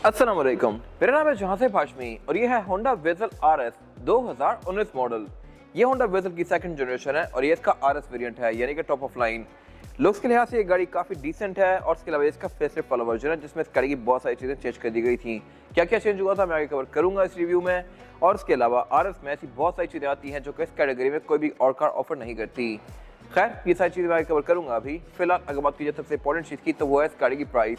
अस्सलाम वालेकुम, मेरा नाम है जहांसेब हाशमी और ये है होंडा वेज़ल आरएस 2019 मॉडल। ये होंडा वेज़ल की सेकंड जनरेशन है और ये इसका आरएस वेरिएंट है, यानी कि टॉप ऑफ लाइन। लुक्स के लिहाज से ये गाड़ी काफ़ी डिसेंट है और इसके अलावा इसका फेसलिफ्ट वाला वर्जन है जिसमें इस गाड़ी की बहुत सारी चीज़ें चेंज कर दी गई थी। क्या क्या चेंज हुआ था मैं आगे कवर करूंगा इस रिव्यू में। और इसके अलावा आरएस में ऐसी बहुत सारी चीज़ें आती हैं जो कि इस कैटेगरी में कोई भी और कार ऑफर नहीं करती। खैर, ये सारी चीज़ें मैं कवर करूंगा अभी। फिलहाल अगर बात की जाए सबसे इंपॉर्टेंट चीज़ की तो वो है इस गाड़ी की प्राइस।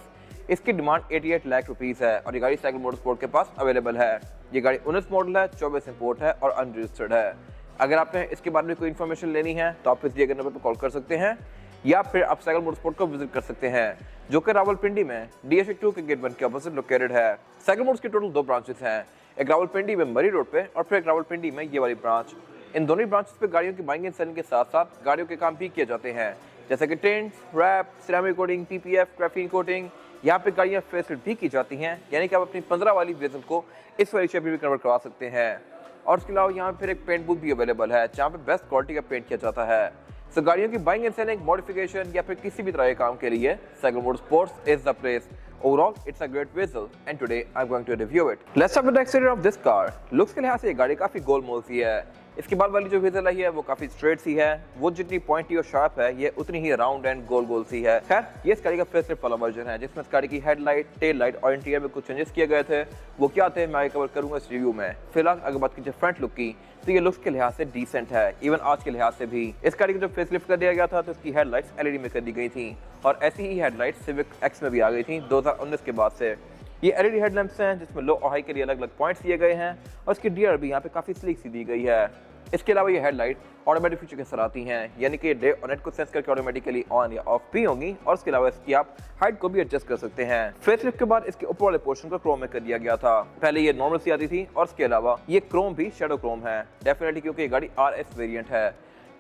इसकी डिमांड 88 लाख रुपीस है और ये गाड़ी साइकिल मोटरस्पोर्ट के पास अवेलेबल है। ये गाड़ी 19 मॉडल है, 24 इंपोर्ट है और अनरजिस्टर्ड है। अगर आपने इसके बारे में कोई इन्फॉर्मेशन लेनी है तो आप इस दिए गए नंबर पर कॉल कर सकते हैं या फिर आप साइकिल मोटरस्पोर्ट को विजिट कर सकते हैं जो कि रावलपिंडी में DSA2 के गेट 1 के ऑपोजिट लोकेटेड है। साइकिल मोटर्स के टोटल 2 ब्रांचेस हैं, एक रावलपिंडी में मरी रोड पे और फिर एक रावलपिंडी में ये वाली ब्रांच। इन दोनों ब्रांचेस पे गाड़ियों की बाइंग एंड सेलिंग के साथ साथ गाड़ियों के काम भी किए जाते हैं, जैसे कि tints, wrap, ceramic coating, PPF, graphene coating. यहाँ पे गाड़ियाँ फेसलिफ्ट भी की जाती हैं, यानी कि आप अपनी 15 वाली वेज़ल को इस वाली शेप में भी कन्वर्ट करवा सकते हैं। और इसके अलावा यहाँ फिर एक पेंट बूथ भी अवेलेबल है जहाँ पे बेस्ट क्वालिटी का पेंट किया जाता है। सो गाड़ियों की बाइंग एंड सेलिंग, मॉडिफिकेशन या फिर किसी भी तरह के काम के लिए cycle motorsports is the place. Overall, it's a great vehicle, and today I'm going to review it. Let's start with the exterior of this car. Looks के लिहाज से ये गाड़ी काफी गोलमोल सी है। इसके बाद वाली जो वेज़ल है वो काफी स्ट्रेट सी है, वो जितनी पॉइंटी और शार्प है ये उतनी ही राउंड एंड गोल गोल सी है। खैर, ये इस गाड़ी का फेसलिफ्ट वाला वर्जन है जिसमें इस गाड़ी की हेडलाइट, टेल लाइट और इंटीरियर में कुछ चेंजेस किए गए थे। वो क्या थे मैं कवर करूंगा इस रिव्यू में। फिलहाल अगर बात कीजिए फ्रंट लुक की तो ये लुक्स के लिहाज से डिसेंट है, इवन आज के लिहाज से भी। इस गाड़ी को जब फेसलिफ्ट कर दिया गया था तो इसकी हेडलाइट्स LED में कर दी गई थी और ऐसी ही हेडलाइट्स सिविक एक्स में भी आ गई थी 2019 के बाद से। ये LED हेडलैम्प्स हैं जिसमें लो और हाई के लिए अलग अलग पॉइंट्स दिए गए हैं और इसकी डियर भी यहाँ पे काफी स्लीक सी दी गई है। इसके अलावा ये हेडलाइट ऑटोमेटिक फीचर के साथ आती हैं, यानी कि डे और नाइट को सेंस करके ऑटोमेटिकली ऑन या ऑफ भी होंगी और इसके अलावा इसकी आप हाइट को भी एडजस्ट कर सकते हैं। फेसलिफ्ट के बाद इसके ऊपर वाले पोर्शन को क्रोम में कर दिया गया था। पहले ये नॉर्मल सी आती थी और इसके अलावा ये क्रोम भी शेडो क्रोम है, डेफिनेटली क्योंकि ये गाड़ी RS वेरिएंट है।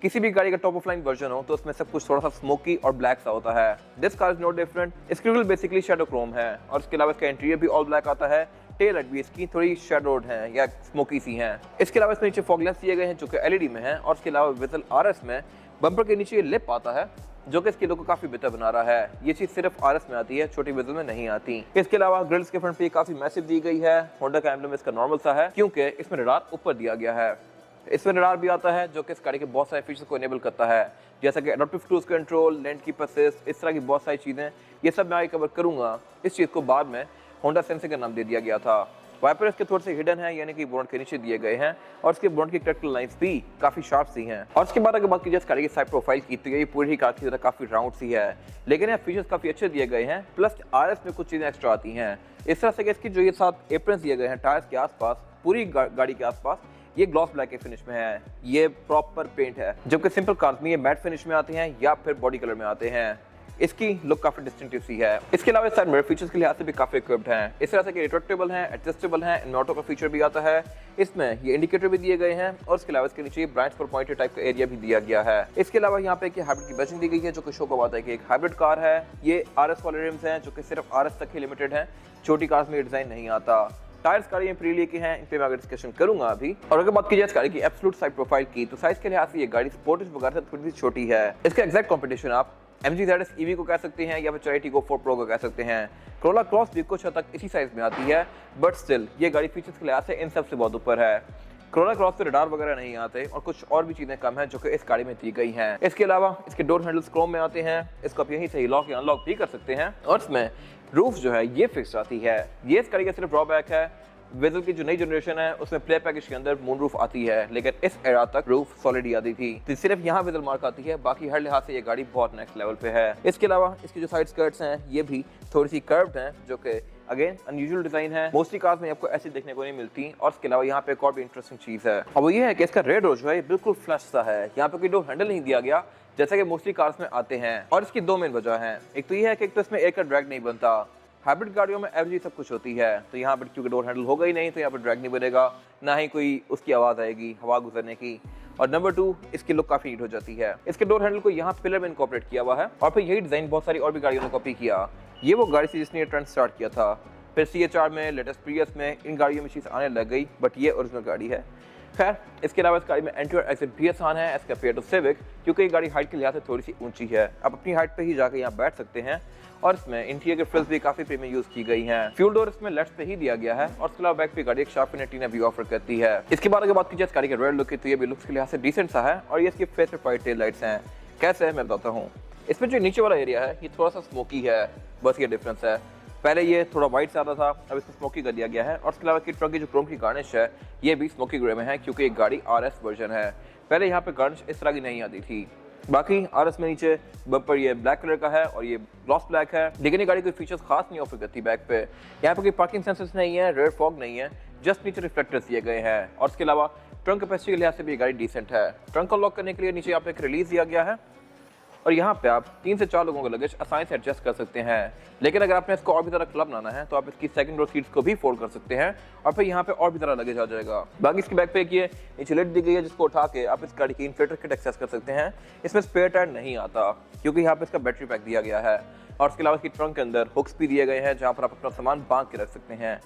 किसी भी गाड़ी का टॉप ऑफ लाइन वर्जन हो तो उसमें सब कुछ थोड़ा सा स्मोकी और ब्लैक सा होता है। This car is not different. इसकी ग्रिल बेसिकली शेडो क्रोम है और इसके अलावा इसका इंटीरियर भी ऑल ब्लैक आता है। टेल लाइट भी इसकी थोड़ी शेडोड है या स्मोकी सी हैं। इसके अलावा इसमें नीचे फॉग लैंप्स दिए गए हैं जो कि LED में है और इसके अलावा वेज़ल RS में बम्पर के नीचे ये लिप आता है जो कि इसके लुक को काफी बेहतर बना रहा है। ये चीज सिर्फ RS में आती है, छोटी वेज़ल में नहीं आती। इसके अलावा ग्रिल्स के फ्रंट पे काफी मैसिव दी गई है। होंडा का एम्ब्लम इसका नॉर्मल सा है क्योंकि इसमें रडार ऊपर दिया गया है। इसमें रडार भी आता है जो कि इस गाड़ी के बहुत सारे फीचर्स को इनेबल करता है, जैसा कि adaptive cruise control, land keeper assist, इस तरह की बहुत सारी चीजें। ये सब मैं आगे कवर करूंगा। इस चीज को बाद में होंडा सेंसिंग का नाम दे दिया गया था। वाइपर इसके थोड़े से हिडन है, यानी कि बोनट के नीचे दिए गए हैं और इसके बोनट की कटल लाइंस भी काफी शार्प सी हैं। और इसके बाद अगर बात की जाए गाड़ी की साइड प्रोफाइल की तो ये पूरी ही कार की तरह काफी राउंड सी है, लेकिन यहाँ फीचर्स काफी अच्छे दिए गए हैं। प्लस RS में कुछ चीजें एक्स्ट्रा आती हैं, इस तरह से कि इसकी जो ये 7 एप्रन्स दिए गए हैं टायर्स के आसपास, पूरी गाड़ी के आसपास ये ग्लॉस ब्लैक के फिनिश में है। ये प्रॉपर पेंट है, जबकि सिंपल कार्स में ये मैट फिनिश में आते हैं या फिर बॉडी कलर में आते हैं। इसकी लुक काफी डिस्टिंक्टिव सी है। इसके अलावा साइड मिरर फीचर्स के लिहाज से भी काफी इक्विप्ड हैं, इस तरह से कि रिट्रैक्टेबल हैं, एडजस्टेबल हैं, इनमें ऑटो का फीचर भी आता है। इसमें ये इंडिकेटर भी दिए गए हैं और इसके अलावा इसके नीचे ब्रांच पर पॉइंटेड टाइप का एरिया भी दिया गया है। इसके अलावा यहाँ पे हाइब्रिड की बैजिंग दी गई है जो कि शो को बताता है कि एक हाइब्रिड कार है। ये RS वाले रिम्स हैं जो कि सिर्फ RS तक ही लिमिटेड है, छोटी कार्स में ये डिजाइन नहीं आता। टायर्स गाड़ी में प्रीलिए के हैं, इन पे मैं आगे डिस्कशन करूंगा अभी। और अगर बात की जाए इस गाड़ी की एब्सोल्यूट साइड प्रोफाइल की तो साइज के लिहाज से ये गाड़ी स्पोर्टिव वगैरह से थोड़ी सी छोटी है। इसका एग्जैक्ट कंपटीशन आप MG ZS EV को कह सकते हैं या फिर Chery Tiggo 4 Pro को कह सकते हैं। Corolla Cross भी कुछ हद तक इसी साइज में आती है, बट स्टिल ये गाड़ी फीचर्स के लिहाज से इन सब से बहुत ऊपर है। Corolla Cross पे रडार वगैरह नहीं आते और कुछ और भी चीजें कम हैं जो कि इस गाड़ी में दी गई हैं। इसके अलावा इसके डोर हैंडल्स क्रोम में आते हैं, इसको आप यहीं से ही लॉक या अनलॉक भी कर सकते हैं और इसमें रूफ जो है ये फिक्स आती है। ये इस गाड़ी का सिर्फ ड्रॉबैक है। वेज़ल की जो नई जनरेशन है उसमें प्ले पैकेज के अंदर मून रूफ आती है, लेकिन इस एरा तक रूफ सॉलिड ही आती थी, तो सिर्फ यहाँ वेज़ल मार्क आती है। बाकी हर लिहाज से ये गाड़ी बहुत नेक्स्ट लेवल पे है। इसके अलावा इसकी जो साइड स्कर्ट्स हैं ये भी थोड़ी सी कर्व्ड हैं जो कि अगेन अनयूजुअल डिजाइन है, मोस्टली कार्स में आपको ऐसी देखने को नहीं मिलती। और इसके अलावा यहाँ पे एक और भी इंटरेस्टिंग चीज है और वो ये है कि इसका रेड जो है बिल्कुल फ्लश सा है। यहाँ पे कोई डोर हैंडल नहीं दिया गया जैसा कि मोस्टली कार्स में आते हैं और इसकी 2 मेन वजह है। एक तो ये है कि एक तो इसमें एयर का ड्रैग नहीं बनता। हाइब्रिड गाड़ियों में एवरेज सब कुछ होती है, तो यहाँ पर क्योंकि डोर हैंडल होगा ही नहीं तो यहाँ पर ड्रैग नहीं बनेगा, ना ही कोई उसकी आवाज़ आएगी हवा गुजरने की। और नंबर 2, इसकी लुक काफी नीट हो जाती है। इसके डोर हैंडल को यहाँ पिलर में इनकॉर्पोरेट किया हुआ है और फिर यही डिजाइन बहुत सारी और भी गाड़ियों ने कॉपी किया। ये वो गाड़ी थी जिसने ये ट्रेंड स्टार्ट किया था। फिर CHR में, लेटेस्ट प्रियस में इन गाड़ियों में चीज़ आने लग गई, बट ये ओरिजिनल गाड़ी है। खैर, इसके अलावा इस गाड़ी में एंट्री और एग्जिट भी आसान है एज कम्पेयर टू सिविक, क्योंकि ये गाड़ी हाइट के लिहाज से थोड़ी सी ऊंची है। आप अपनी हाइट पे ही जाकर यहाँ बैठ सकते हैं और इसमें इंटीरियर के फ्रिल्स भी काफी प्रीमियम यूज की गई हैं। फ्यूल डोर इसमें लेफ्ट पे ही दिया गया है और इसके अलावा बैक पे गाड़ी एक शार्प एंटीना भी ऑफर करती है। इसके बाद अगर बात की जाए इस गाड़ी के रेयर लुक की, तो ये भी लुक्स के लिहाज से डिसेंट सा है और ये इसकी फेस पे वाइट टेल लाइट्स हैं। कैसे है मैं बताता हूँ। इसमें जो नीचे वाला एरिया है ये थोड़ा सा स्मोकी है, बस ये डिफरेंस है। पहले ये थोड़ा वाइट से आता था, अब इसको स्मोकी कर दिया गया है। और इसके अलावा की ट्रंक की जो क्रोम की गार्निश है ये भी स्मोकी ग्रे में है, क्योंकि एक गाड़ी आरएस वर्जन है। पहले यहाँ पे गार्निश इस तरह की नहीं आती थी। बाकी आरएस में नीचे बम्पर ये ब्लैक कलर का है और ये ग्लॉस ब्लैक है, लेकिन ये गाड़ी कोई फीचर्स खास नहीं ऑफर करती। बैक पे यहाँ पे कोई पार्किंग सेंसर्स नहीं है, रेयर फॉग नहीं है, जस्ट नीचे रिफ्लेक्टर्स दिए गए हैं। और इसके अलावा ट्रंक कैपेसिटी के लिहाज से भी ये गाड़ी डिसेंट है। ट्रंक को लॉक करने के लिए नीचे यहाँ पे एक रिलीज दिया गया है और यहाँ पे आप 3 से 4 लोगों का लगेज आसानी से एडजस्ट कर सकते हैं। लेकिन अगर आपने इसको और भी तरह क्लब बनाना है तो आप इसकी सेकंड रो सीट्स को भी फोल्ड कर सकते हैं और फिर यहाँ पे और भी तरह लगेज आ जाएगा। बाकी इसकी बैक पे ये नीचे लिड दी गई है, जिसको उठा के आप इस गाड़ी की इन्फ्लेटर किट एक्सेस कर सकते हैं। इसमें स्पेयर टायर नहीं आता, क्योंकि यहाँ पे इसका बैटरी पैक दिया गया है। और इसके अलावा इसकी ट्रंक के अंदर हुक्स भी दिए गए हैं, जहाँ पर आप अपना सामान बांध के रख सकते हैं।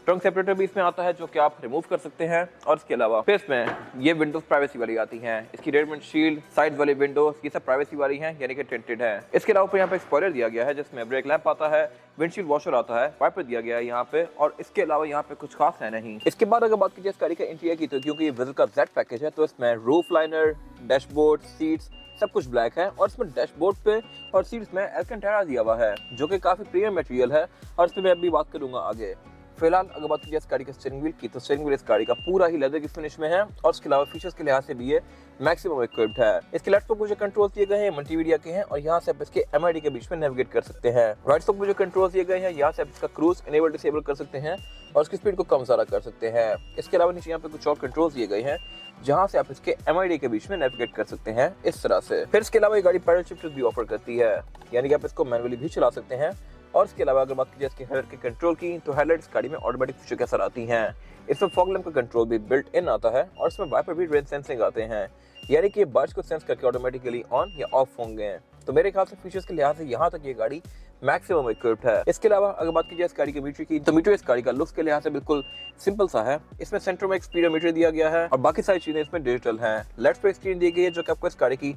ट्रंक सेपरेटर भी इसमें आता है, जो कि आप रिमूव कर सकते हैं। और इसके अलावा फिर इसमें ये विंडोज प्राइवेसी वाली आती हैं। इसकी रेयर विंडशील्ड, साइड वाले विंडोज, ये सब प्राइवेसी वाली हैं, यानी कि टिंटेड है। इसके अलावा यहाँ पे एक स्पॉइलर दिया गया है, जिसमें ब्रेक लैंप आता है, विंडशील्ड वॉशर आता है, वाइपर दिया गया है यहाँ पे। और इसके अलावा यहाँ पे कुछ खास है नहीं। इसके बाद अगर बात कीजिए इस गाड़ी का इंटीरियर की, तो क्योंकि ये विज़ल का जेड पैकेज है, तो इसमें रूफ लाइनर, डैशबोर्ड, सीट्स सब कुछ ब्लैक है। और इसमें डैशबोर्ड पे और सीट्स में एल्केंटारा दिया हुआ है, जो कि काफी प्रीमियम मटेरियल है। और इस पर मैं अभी बात करूंगा आगे। फिलहाल अगर बात कीजिए इस गाड़ी के स्टीयरिंग व्हील की, तो स्टीयरिंग व्हील इस गाड़ी का पूरा ही लेदर की फिनिश में है और इसके अलावा फीचर्स के लिहाज से भी ये मैक्सिमम इक्विप्ड है। इसके लेफ्ट पर जो कंट्रोल दिए गए हैं मल्टीमीडिया के हैं और यहाँ से आप इसके एमआईडी के बीच में नेविगेट कर सकते हैं। राइट साइड पर जो कंट्रोल दिए गए हैं, यहाँ से आप इसका क्रूज इनेबल डिसेबल कर सकते हैं और इसकी स्पीड को कम ज़्यादा कर सकते हैं। इसके अलावा नीचे यहाँ पे कुछ और कंट्रोल दिए गए हैं, जहाँ से आप इसके एमआईडी के बीच में नेविगेट कर सकते हैं इस तरह से। फिर इसके अलावा ये गाड़ी पैडल शिफ्टर भी ऑफर करती है, यानी कि आप इसको मैनुअली भी चला सकते हैं। और इसके अलावा अगर बात कीजिए इसके हेडलाइट के कंट्रोल की, तो हेडलाइट इस गाड़ी में ऑटोमेटिक फीचर के साथ आती हैं। इसमें फॉग लैंप का कंट्रोल भी बिल्ट इन आता है और इसमें वाइपर भी रेन सेंसिंग आते हैं, यानी कि बारिश को सेंस करके ऑटोमेटिकली ऑन या ऑफ होंगे। तो मेरे ख्याल से फीचर्स के लिहाज से यहाँ तक ये गाड़ी मैक्सिमम इक्विप्ड है। इसके अलावा अगर बात कीजिए इस गाड़ी के मीटर की, तो मीटर इस गाड़ी का लुक्स के लिहाज से बिल्कुल सिंपल सा है। इसमें सेंटर में एक स्पीडोमीटर दिया गया है और बाकी सारी चीजें इसमें डिजिटल हैं। लेफ्ट पे स्क्रीन दी गई है, जो कि आपको इस गाड़ी की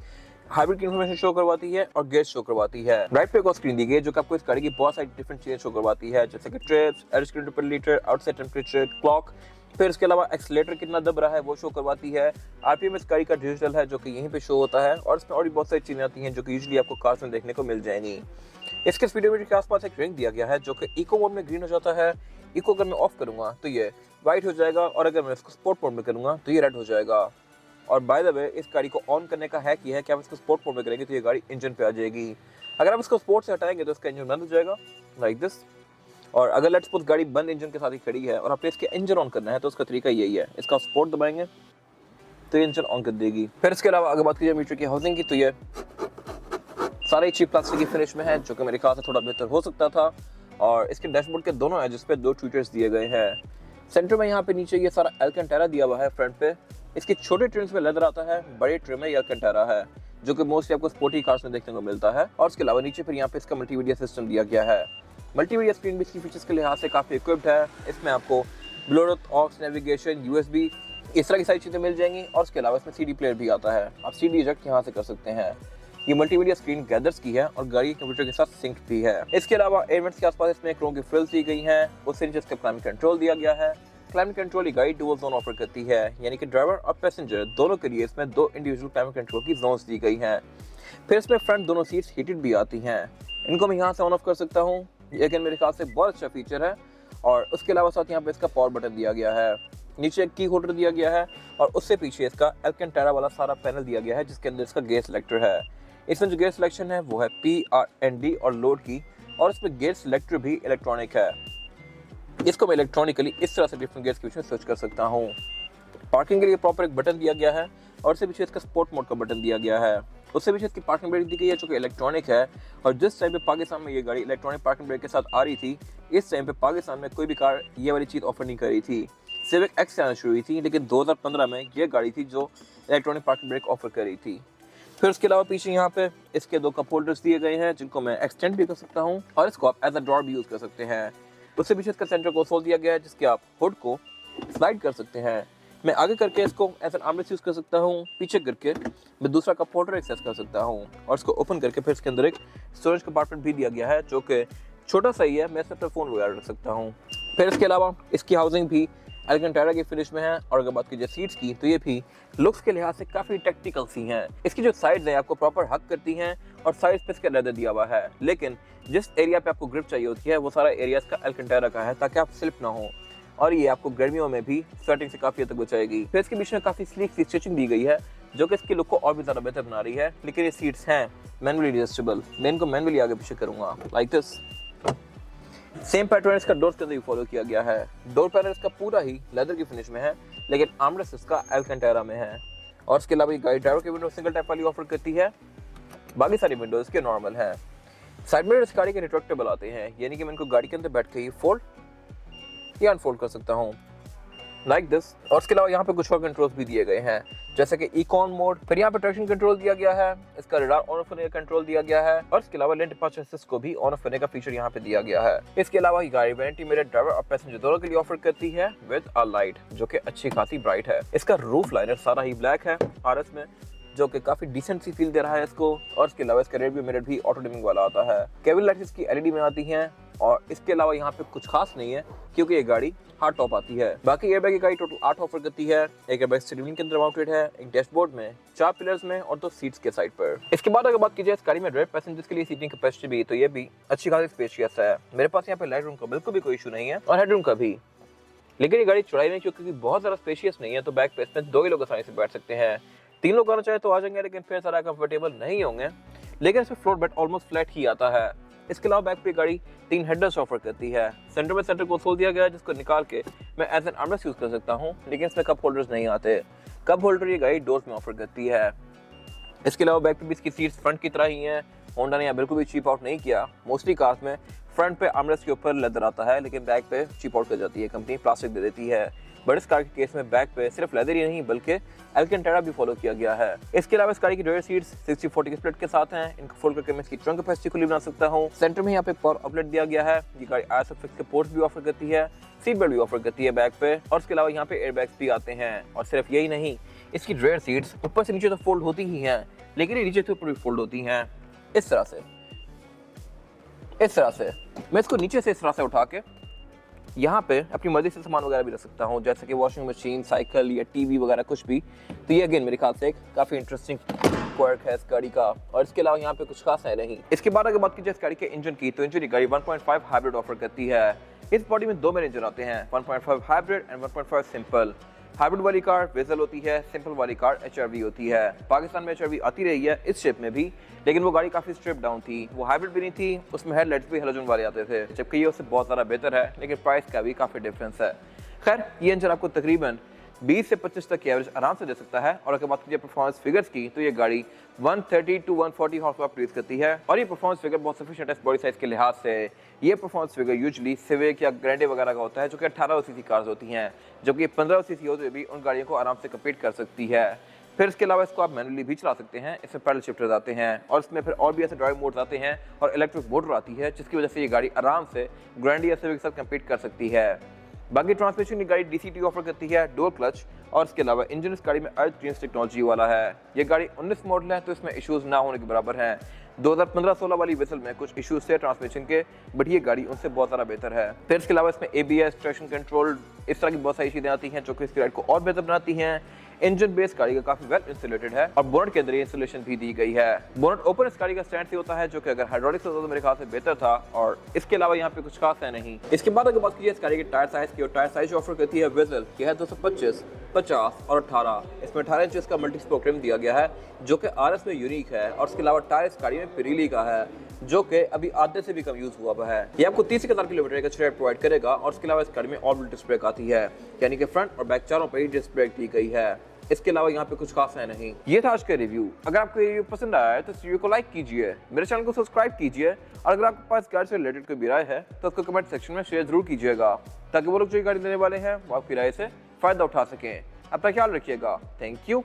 हाइब्रिड की इन्फॉर्मेशन शो करवाती है और गेज शो करवाती है। राइट पे एक स्क्रीन दी गई है, जो कि आपको इस गाड़ी की बहुत सारी डिफरेंट चीजें शो करवाती है, जैसे कि ट्रिप्स, एवरेज किलोमीटर पर लीटर, आउटसाइड टेम्परेचर, क्लॉक। फिर इसके अलावा एक्सीलरेटर कितना दब रहा है वो शो करवाती है। आरपीएम इस गाड़ी का डिजिटल है, जो कि यहीं पे शो होता है। और इसमें और भी बहुत सारी चीजें आती हैं, जो कि यूजुअली आपको कार्स में देखने को मिल जाएंगी। इसके स्पीडोमीटर के आसपास एक रिंग दिया गया है, जो कि इको मोड में ग्रीन हो जाता है। इको अगर मैं ऑफ करूंगा तो ये व्हाइट हो जाएगा और अगर मैं इसको स्पोर्ट मोड में करूंगा तो ये रेड हो जाएगा। और बाय द वे इस गाड़ी को ऑन करने का हैक ये है कि आप इसको स्पोर्ट मोड में करेंगे तो ये गाड़ी इंजन पे आ जाएगी। अगर आप इसको स्पोर्ट से हटाएंगे तो इसका इंजन बंद हो जाएगा लाइक दिस। और अगर लेट्स सपोज गाड़ी बंद इंजन के साथ ही खड़ी है और आपने इसके इंजन ऑन करना है, तो उसका तरीका यही है, इसका स्पोर्ट दबाएंगे तो ये इंजन ऑन कर देगी। फिर इसके अलावा अगर बात कीजिए मीटर की हाउसिंग की, तो ये सारे चीप प्लास्टिक की फिनिश में है, जो कि मेरे ख्याल से थोड़ा बेहतर हो सकता था। और इसके डैशबोर्ड के दोनों एजेस पे 2 ट्विटर्स दिए गए हैं। सेंटर में यहाँ पे नीचे ये सारा एल्केंटारा दिया हुआ है फ्रंट पे। इसके छोटे ट्रिम्स में लेदर आता है, बड़े ट्रिम में एल्केंटारा है, जो कि मोस्टली आपको स्पोर्टी कार्स में देखने को मिलता है। और इसके अलावा नीचे फिर यहाँ पे इसका मल्टीमीडिया सिस्टम दिया गया है। मल्टीमीडिया स्क्रीन भी इसकी फीचर्स के लिहाज से काफी इक्विप्ड है। इसमें आपको ब्लूटूथ, ऑक्स, नेविगेशन, यूएसबी, इस तरह की सारी चीजें मिल जाएंगी। और इसके अलावा इसमें सीडी प्लेयर भी आता है, आप सीडी इजेक्ट यहाँ से कर सकते हैं। ये मल्टीमीडिया स्क्रीन गैदर्स की है और गाड़ी कंप्यूटर के साथ सिंक भी है। इसके अलावा एयरवेंट्स के आसपास इसमें क्रोम की फ्रिल्स दी गई हैं, उससे नीचे इसका क्लाइमेट कंट्रोल दिया गया है। क्लाइमेट कंट्रोल ये गाड़ी डुअल जोन ऑफर करती है, यानी कि ड्राइवर और पैसेंजर दोनों के लिए इसमें 2 इंडिविजुअल क्लाइमेट कंट्रोल की जोन्स दी गई हैं। फिर इसमें फ्रंट दोनों सीट्स हीटेड भी आती हैं, इनको मैं यहाँ से ऑन ऑफ कर सकता हूँ, लेकिन मेरे ख्याल से बहुत अच्छा फीचर है। और उसके अलावा साथ यहाँ पे इसका पावर बटन दिया गया है, नीचे एक की होल्डर दिया गया है और उससे पीछे इसका एल्केंटारा वाला सारा पैनल दिया गया है, जिसके अंदर इसका गेयर सिलेक्टर है। इसमें जो गेयर सिलेक्शन है वो है PRND और लोड की, और इसमें गेयर सिलेक्टर भी इलेक्ट्रॉनिक है। इसको मैं इलेक्ट्रॉनिकली इस तरह से डिफरेंट गेयर्स के बीच में स्विच कर सकता हूँ। पार्किंग के लिए प्रॉपर एक बटन दिया गया है और उससे पीछे इसका स्पोर्ट मोड का बटन दिया गया है। उससे पीछे इसकी पार्किंग ब्रेक दी गई है, जो कि इलेक्ट्रॉनिक है। और जिस टाइम पे पाकिस्तान में ये गाड़ी इलेक्ट्रॉनिक पार्किंग ब्रेक के साथ आ रही थी, इस टाइम पे पाकिस्तान में कोई भी कार ये वाली चीज़ ऑफर नहीं कर रही थी। सिविक एक्स से आना शुरू हुई थी, लेकिन 2015 में ये गाड़ी थी जो इलेक्ट्रॉनिक पार्किंग ब्रेक ऑफर कर रही थी। फिर उसके अलावा पीछे यहाँ पे इसके 2 कप होल्डर्स दिए गए हैं, जिनको मैं एक्सटेंड भी कर सकता हूँ और इसको आप एज अ ड्रॉर भी यूज़ कर सकते हैं। उससे पीछे इसका सेंटर कंसोल दिया गया है, जिसके आप हुड को स्लाइड कर सकते हैं। मैं आगे करके इसको एज एन आर्मरेस्ट यूज़ कर सकता हूँ, पीछे करके मैं दूसरा कप होल्डर एक्सेस कर सकता हूँ और इसको ओपन करके फिर इसके अंदर एक स्टोरेज कंपार्टमेंट भी दिया गया है जो कि छोटा सा ही है, मैं इसमें अपना फ़ोन वगैरह रख सकता हूँ। फिर इसके अलावा इसकी हाउसिंग भी एल्केंटारा की फिनिश में है और अगर बात कीजिए सीट्स की तो ये भी लुक्स के लिहाज से काफ़ी टेक्निकल सी हैं। इसकी जो साइड्स हैं आपको प्रॉपर हक करती हैं और साइड्स पे इसका लेदर दिया हुआ है, लेकिन जिस एरिया पे आपको ग्रिप चाहिए होती है वो सारा एरिया इसका एल्केंटारा का है ताकि आप स्लिप ना हो और ये आपको गर्मियों में भी स्वेटिंग से काफ़ी हद तक बचाएगी। फिर इसके बीच में काफ़ी स्लीक सी स्टिचिंग दी गई है जो कि इसकी लुक को और भी ज़्यादा बेहतर बना रही है। लेकिन ये सीट्स हैं मैनुअली एडजस्टेबल, मैं इनको मैनुअली आगे पीछे करूँगा लाइक दिस। सेम पैटर्न इसका डोर के अंदर भी फॉलो किया गया है। डोर पैनल इसका पूरा ही लेदर की फिनिश में है लेकिन आर्मरेस्ट इसका एल्केंटारा में है और इसके अलावा ये गाड़ी ड्राइवर की विंडो सिंगल टैप वाली ऑफर करती है, बाकी सारी विंडोज के नॉर्मल है। साइड मिरर इस गाड़ी के रिट्रैक्टेबल आते हैं, यानी कि मैं इनको गाड़ी के अंदर बैठ के ही फोल्ड या अनफोल्ड कर सकता हूँ लाइक दिस। और इसके अलावा यहाँ पे कुछ और कंट्रोल्स भी दिए गए हैं जैसे कि इकॉन मोड, फिर यहाँ पे ट्रैक्शन कंट्रोल दिया गया है, इसका रडार ऑन ऑफ करने का कंट्रोल दिया गया है और इसके अलावा लेन डिपार्चर असिस्ट को भी ऑन ऑफ करने का फीचर यहाँ पे दिया गया है। इसके अलावा ये गाड़ी वैनिटी मिरर ड्राइवर और पैसेंजर दोनों के लिए ऑफर करती है विद अ लाइट जो कि अच्छी खासी ब्राइट है। इसका रूफ लाइनर सारा ही ब्लैक है आरएस में जो कि काफी डिसेंट सी फील दे रहा है इसको और इसके अलावा इसका रेयर व्यू मिरर भी ऑटो डिमिंग वाला आता है। केबल लाइट्स इसकी एलईडी में आती हैं और इसके अलावा यहाँ पे कुछ खास नहीं है क्योंकि ये गाड़ी हार्ड टॉप आती है। बाकी एयरबैग की गाड़ी टोटल 8 ऑफर करती है। एक एयरबैग स्टीयरिंग के अंदर माउंटेड है, एक डैशबोर्ड में, 4 पिलर्स में और 2 सीट्स के साइड पर। इसके बाद अगर बात कीजिए इस गाड़ी में रेयर पैसेंजर्स के लिए सीटिंग कैपेसिटी भी तो ये भी अच्छी खासी स्पेशियस है। मेरे पास यहाँ पे लेग रूम का बिल्कुल भी कोई इशू नहीं है और हेडरूम का भी, लेकिन ये गाड़ी चौड़ाई में क्योंकि बहुत ज्यादा स्पेशियस नहीं है तो बैक पे इसमें 2 ही लोग आसानी से बैठ सकते हैं। 3 लोग आना चाहे तो आ जाएंगे लेकिन फिर सारा कंफर्टेबल नहीं होंगे, लेकिन इसमें फ्लोर बेड ऑलमोस्ट फ्लैट ही आता है। इसके अलावा बैक पे गाड़ी 3 हेडरेस्ट ऑफर करती है। सेंटर में सेंटर कंसोल दिया गया है जिसको निकाल के मैं एज एन आर्मरेस्ट यूज कर सकता हूँ, लेकिन इसमें कप होल्डर्स नहीं आते। कप होल्डर ये गाड़ी डोर्स में ऑफर करती है। इसके अलावा बैक पे भी इसकी सीट्स फ्रंट की तरह ही हैं। होंडा ने यहाँ बिल्कुल भी चीप आउट नहीं किया। मोस्टली कार्स में फ्रंट पे आर्मरेस्ट के ऊपर लेदर आता है लेकिन बैक पे चीप आउट कर जाती है कंपनी, प्लास्टिक दे देती है। बट इस कार के केस में बैक पे सिर्फ लेदर ही नहीं बल्कि एल्केंटारा भी फॉलो किया गया है। इसके अलावा इस गाड़ी की रेयर सीट्स 60-40 के स्प्लिट के साथ हैं। इनको फोल्ड करके मैं इसकी ट्रंक कैपेसिटी खुली बना सकता हूँ। सेंटर में यहाँ पे पावर आउटलेट दिया गया है। ये गाड़ी ISOFIX के पोर्ट्स भी ऑफर करती है, सीट बेल्ट भी ऑफर करती है बैक पे और इसके अलावा यहाँ पे एयरबैग्स भी आते हैं। और सिर्फ यही नहीं, इसकी रेयर सीट्स ऊपर से नीचे तो फोल्ड होती ही हैं लेकिन ये नीचे से ऊपर भी फोल्ड होती हैं इस तरह से। मैं इसको नीचे से इस तरह से उठा के यहाँ पे अपनी मर्जी से सामान वगैरह भी रख सकता हूँ जैसे कि वॉशिंग मशीन, साइकिल या टीवी वगैरह कुछ भी। तो ये अगेन मेरे ख्याल से एक काफ़ी इंटरेस्टिंग क्वर्क है इस गाड़ी का और इसके अलावा यहाँ पे कुछ खास है नहीं। इसके बाद अगर बात कीजिए इस गाड़ी के इंजन की तो इंजन गाड़ी 1.5 हाइब्रिड ऑफर करती है। इस बॉडी में 2 मेन इंजन आते हैं, 1.5 हाइब्रिड एंड 1.5 सिंपल। हाइब्रिड वाली कार वेजल होती है, सिंपल वाली कार HRV होती है। पाकिस्तान में HRV आती रही है इस शेप में भी, लेकिन वो गाड़ी काफ़ी स्ट्रिप डाउन थी, वो हाइब्रिड भी नहीं थी, उसमें हेडलाइट्स भी हेलोजन वाले आते थे, जबकि ये उससे बहुत ज़्यादा बेहतर है लेकिन प्राइस का भी काफ़ी डिफरेंस है। खैर ये इंजन आपको तकरीबन 20 से 25 तक की एवरेज आराम से दे सकता है। और अगर बात कीजिए परफॉर्मेंस फिगर्स की तो ये गाड़ी 130 to 140 हॉर्स पावर प्रोड्यूस करती है और ये परफॉर्मेंस फिगर बहुत सफिशिएंट है इस बॉडी साइज के लिहाज से। ये परफॉर्मेंस फिगर यूजुअली सिविक या ग्रैंडे वगैरह का होता है जो कि 18 सीसी कार्स होती हैं, जबकि 15 सीसी होते हुए भी उन गाड़ियों को आराम से कम्पीट कर सकती है। फिर इसके अलावा इसको आप मैनुअली भी चला सकते हैं, इसमें पैडल शिफ्टर्स आते हैं और इसमें फिर और भी ऐसे ड्राइव मोड्स आते हैं और इलेक्ट्रिक मोटर आती है जिसकी वजह से ये गाड़ी आराम से ग्रैंडे या सिविक के साथ कम्पीट कर सकती है। बाकी ट्रांसमिशन की गाड़ी DCT ऑफर करती है, डुअल क्लच और इसके अलावा इंजन इस गाड़ी में अर्थ ग्रीन्स टेक्नोलॉजी वाला है। ये गाड़ी 19 मॉडल है तो इसमें इश्यूज ना होने के बराबर हैं। 2015-16 वाली वेसल में कुछ इश्यूज थे ट्रांसमिशन के, बट ये गाड़ी उनसे बहुत ज़्यादा बेहतर है। फिर इसके अलावा इसमें ABS, ट्रैक्शन कंट्रोल, इस तरह की बहुत सारी चीज़ें आती हैं जो कि इसकी राइड को और बेहतर बनाती हैं। इंजन बेस गाड़ी का काफी वेल इंसुलेटेड है और बोनट के अंदर ये इंसुलेशन भी दी गई है। बोनट ओपन इस गाड़ी का स्टैंड से होता है जो कि अगर हाइड्रोलिक्स होता तो मेरे ख्याल से बेहतर था और इसके अलावा यहाँ पे कुछ खास है नहीं। इसके बाद अगर बात कीजिए इस गाड़ी के टायर साइज की, और टायर साइज ऑफर करती है वेजल, यह है 225, 50 और 18। इसमें 18 इंच का मल्टी स्पोक रिम दिया गया है जो कि RS में यूनिक है और इसके अलावा टायर इस गाड़ी में पिरीली का है जो कि अभी आधे से भी कम यूज हुआ है। ये आपको 30,000 किलोमीटर का रेंज प्रोवाइड करेगा और इसके अलावा इस गाड़ी में ऑल डिस्क ब्रेक आती है, यानी कि फ्रंट और बैक चारों पे ही डिस्क ब्रेक दी गई है। इसके अलावा यहाँ पे कुछ खास है नहीं। ये था आज का रिव्यू। अगर आपको ये रिव्यू पसंद आया है तो इस रिव्यू को लाइक कीजिए, मेरे चैनल को सब्सक्राइब कीजिए और अगर आपके पास गाड़ी से रिलेटेड कोई भी राय है तो उसको कमेंट सेक्शन में शेयर जरूर कीजिएगा ताकि वो लोग जो गाड़ी देने वाले हैं वो आपकी राय से फायदा उठा सकें। अपना ख्याल रखिएगा। Thank you.